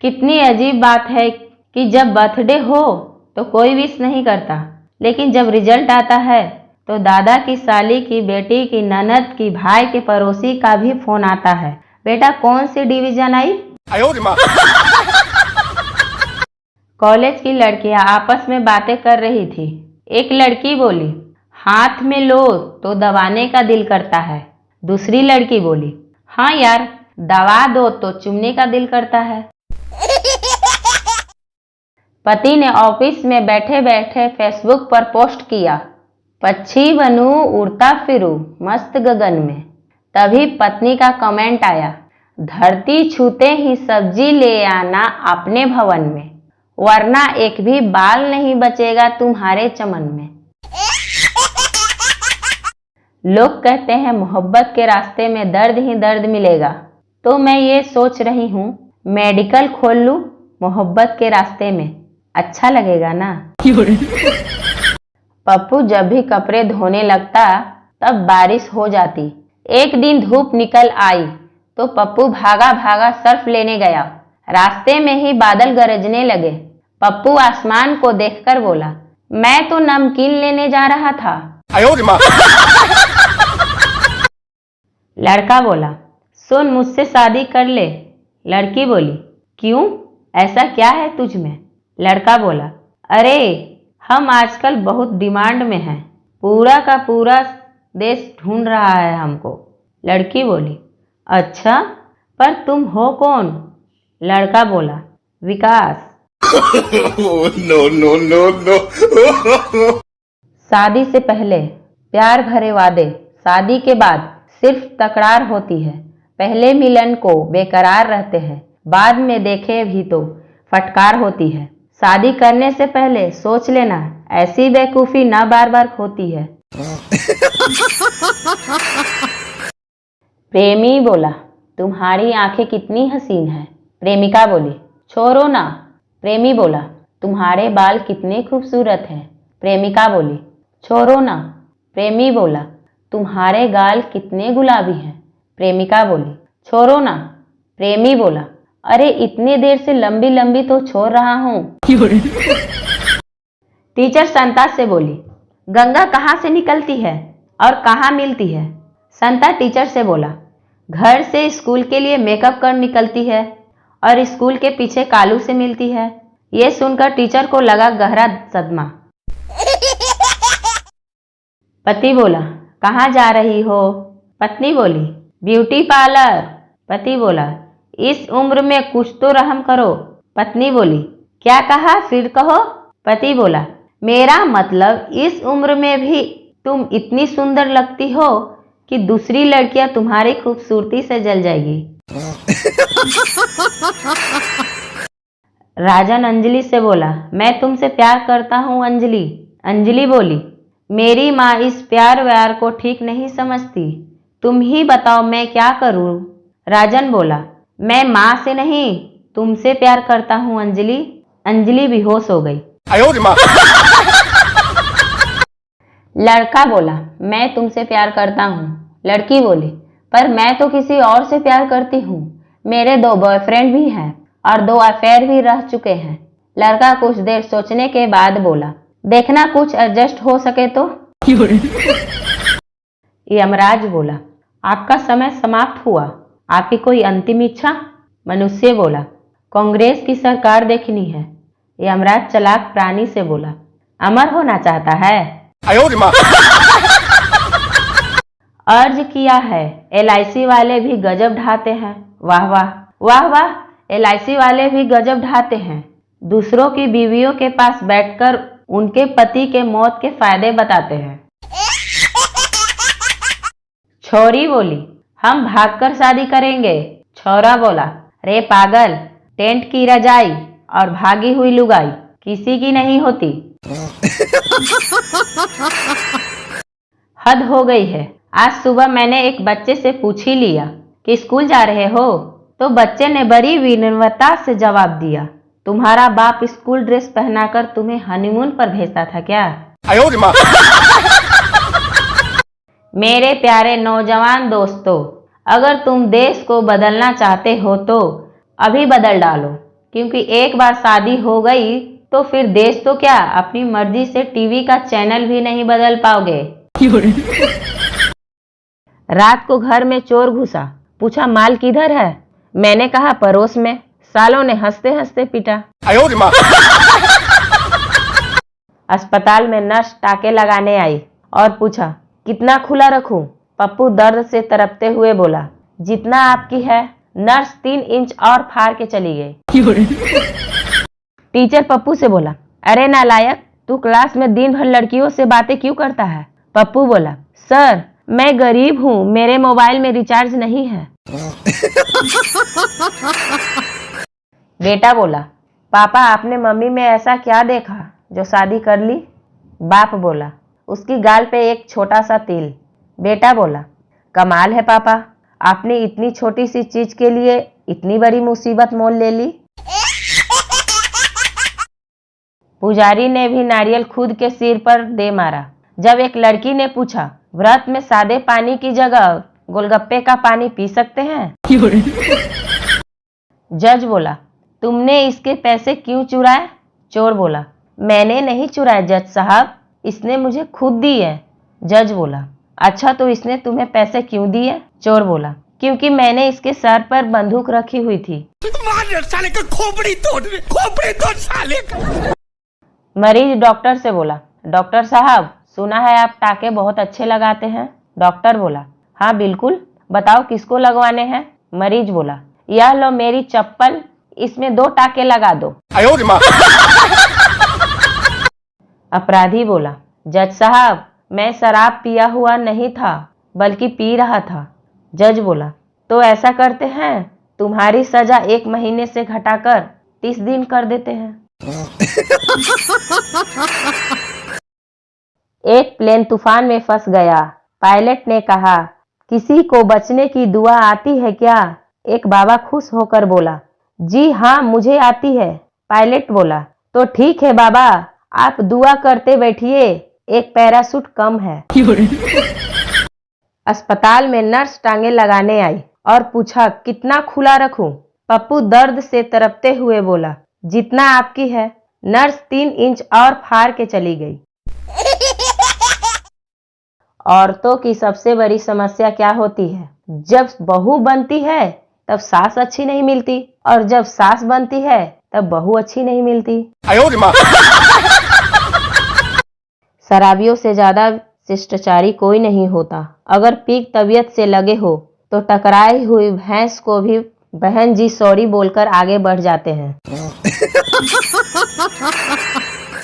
कितनी अजीब बात है कि जब बर्थडे हो तो कोई विश नहीं करता, लेकिन जब रिजल्ट आता है तो दादा की साली की बेटी की ननद की भाई के पड़ोसी का भी फोन आता है, बेटा कौन सी डिवीजन आई। कॉलेज की लड़कियां आपस में बातें कर रही थी। एक लड़की बोली, हाथ में लो तो दबाने का दिल करता है। दूसरी लड़की बोली, हाँ यार दबा दो तो चुमने का दिल करता है। पति ने ऑफिस में बैठे बैठे फेसबुक पर पोस्ट किया, पक्षी बनूं उड़ता फिरूं मस्त गगन में। तभी पत्नी का कमेंट आया, धरती छूते ही सब्जी ले आना अपने भवन में, वरना एक भी बाल नहीं बचेगा तुम्हारे चमन में। लोग कहते हैं मोहब्बत के रास्ते में दर्द ही दर्द मिलेगा, तो मैं ये सोच रही हूँ मेडिकल खोल लूं मोहब्बत के रास्ते में, अच्छा लगेगा ना। पप्पू जब भी कपड़े धोने लगता तब बारिश हो जाती। एक दिन धूप निकल आई तो पप्पू भागा भागा सर्फ लेने गया। रास्ते में ही बादल गरजने लगे। पप्पू आसमान को देखकर बोला, मैं तो नमकीन लेने जा रहा था। लड़का बोला, सुन मुझसे शादी कर ले। लड़की बोली, क्यों, ऐसा क्या है तुझ में। लड़का बोला, अरे हम आजकल बहुत डिमांड में हैं, पूरा का पूरा देश ढूंढ रहा है हमको। लड़की बोली, अच्छा पर तुम हो कौन। लड़का बोला, Vikas. No no no no. शादी से पहले प्यार भरे वादे, शादी के बाद सिर्फ तकरार होती है। पहले मिलन को बेकरार रहते हैं, बाद में देखे भी तो फटकार होती है। शादी करने से पहले सोच लेना, ऐसी बेवकूफ़ी ना बार बार होती है। प्रेमी बोला, तुम्हारी आंखें कितनी हसीन है। प्रेमिका बोली, छोड़ो ना। प्रेमी बोला, तुम्हारे बाल कितने खूबसूरत हैं। प्रेमिका बोली, छोड़ो ना। प्रेमी बोला, तुम्हारे गाल कितने गुलाबी हैं। प्रेमिका बोली, छोड़ो ना। प्रेमी बोला, अरे इतनी देर से लंबी लंबी तो छोड़ रहा हूँ। टीचर संता से बोली, गंगा कहाँ से निकलती है और कहाँ मिलती है। संता टीचर से बोला, घर से स्कूल के लिए मेकअप कर निकलती है और स्कूल के पीछे कालू से मिलती है। ये सुनकर टीचर को लगा गहरा सदमा। पति बोला, कहाँ जा रही हो। पत्नी बोली, ब्यूटी पार्लर। पति बोला, इस उम्र में कुछ तो रहम करो। पत्नी बोली, क्या कहा, फिर कहो। पति बोला, मेरा मतलब इस उम्र में भी तुम इतनी सुंदर लगती हो कि दूसरी लड़कियां तुम्हारी खूबसूरती से जल जाएगी। राजन अंजलि से बोला, मैं तुमसे प्यार करता हूँ अंजलि। अंजलि बोली, मेरी माँ इस प्यार व्यार को ठीक नहीं समझती, तुम ही बताओ मैं क्या करूँ। राजन बोला, मैं माँ से नहीं तुमसे प्यार करता हूँ अंजलि। अंजलि बेहोश हो गई। लड़का बोला, मैं तुमसे प्यार करता हूँ। लड़की बोली, पर मैं तो किसी और से प्यार करती हूँ, मेरे 2 बॉयफ्रेंड भी हैं और 2 अफेयर भी रह चुके हैं। लड़का कुछ देर सोचने के बाद बोला, देखना कुछ एडजस्ट हो सके तो। यमराज बोला, आपका समय समाप्त हुआ, आपकी कोई अंतिम इच्छा। मनुष्य बोला, कांग्रेस की सरकार देखनी है। यमराज चालाक प्राणी से बोला, अमर होना चाहता है। अर्ज किया है, LIC वाले भी गजब ढाते हैं। वाह वाह वाह वाह, LIC वाले भी गजब ढाते हैं। दूसरों की बीवियों के पास बैठकर उनके पति के मौत के फायदे बताते हैं। छोरी बोली, हम भागकर शादी करेंगे। छोरा बोला, रे पागल, टेंट की रजाई और भागी हुई लुगाई किसी की नहीं होती। हद हो गई है। आज सुबह मैंने एक बच्चे से पूछ ही लिया कि स्कूल जा रहे हो, तो बच्चे ने बड़ी विनम्रता से जवाब दिया, तुम्हारा बाप स्कूल ड्रेस पहनाकर तुम्हें हनीमून पर भेजता था क्या। मेरे प्यारे नौजवान दोस्तों, अगर तुम देश को बदलना चाहते हो तो अभी बदल डालो। क्योंकि एक बार शादी हो गई तो फिर देश तो क्या अपनी मर्जी से टीवी का चैनल भी नहीं बदल पाओगे। रात को घर में चोर घुसा, पूछा माल किधर है? मैंने कहा पड़ोस में। सालों ने हंसते हंसते पीटा। अस्पताल में नर्स टाके लगाने आई और पूछा कितना खुला रखूं? पप्पू दर्द से तड़पते हुए बोला जितना आपकी है। नर्स 3 इंच और फाड़ के चली गई। टीचर पप्पू से बोला अरे नालायक, तू क्लास में दिन भर लड़कियों से बातें क्यों करता है? पप्पू बोला सर मैं गरीब हूँ, मेरे मोबाइल में रिचार्ज नहीं है। बेटा बोला पापा आपने मम्मी में ऐसा क्या देखा जो शादी कर ली? बाप बोला उसकी गाल पे एक छोटा सा तिल। बेटा बोला कमाल है पापा, आपने इतनी छोटी सी चीज के लिए इतनी बड़ी मुसीबत मोल ले ली। पुजारी ने भी नारियल खुद के सिर पर दे मारा। जब एक लड़की ने पूछा व्रत में सादे पानी की जगह गोलगप्पे का पानी पी सकते हैं? जज बोला तुमने इसके पैसे क्यों चुराए? चोर बोला मैंने नहीं चुराए जज साहब, इसने मुझे खुद दिए। जज बोला अच्छा तो इसने तुम्हें पैसे क्यों दिए? चोर बोला क्योंकि मैंने इसके सर पर बंदूक रखी हुई थी। साले का खोपड़ी तोड़ साले का। मरीज डॉक्टर से बोला डॉक्टर साहब सुना है आप टाके बहुत अच्छे लगाते हैं। डॉक्टर बोला हाँ बिल्कुल, बताओ किसको लगवाने हैं? मरीज बोला यह लो मेरी चप्पल, इसमें 2 टाके लगा दो। अपराधी बोला जज साहब मैं शराब पिया हुआ नहीं था बल्कि पी रहा था। जज बोला तो ऐसा करते हैं तुम्हारी सजा 1 महीने से घटाकर 30 दिन कर देते हैं। एक प्लेन तूफान में फंस गया। पायलट ने कहा किसी को बचने की दुआ आती है क्या? एक बाबा खुश होकर बोला जी हाँ मुझे आती है। पायलट बोला तो ठीक है बाबा, आप दुआ करते बैठिए, एक पैराशूट कम है। अस्पताल में नर्स टांगे लगाने आई और पूछा कितना खुला रखूं? पप्पू दर्द से तड़पते हुए बोला जितना आपकी है। नर्स 3 इंच और फाड़ के चली गई। औरतों की सबसे बड़ी समस्या क्या होती है? जब बहू बनती है तब सास अच्छी नहीं मिलती और जब सास बनती है तब बहू अच्छी नहीं मिलती। शराबियों से ज्यादा शिष्टाचारी कोई नहीं होता। अगर पीक तबीयत से लगे हो तो टकराई हुई भैंस को भी बहन जी सॉरी बोलकर आगे बढ़ जाते हैं।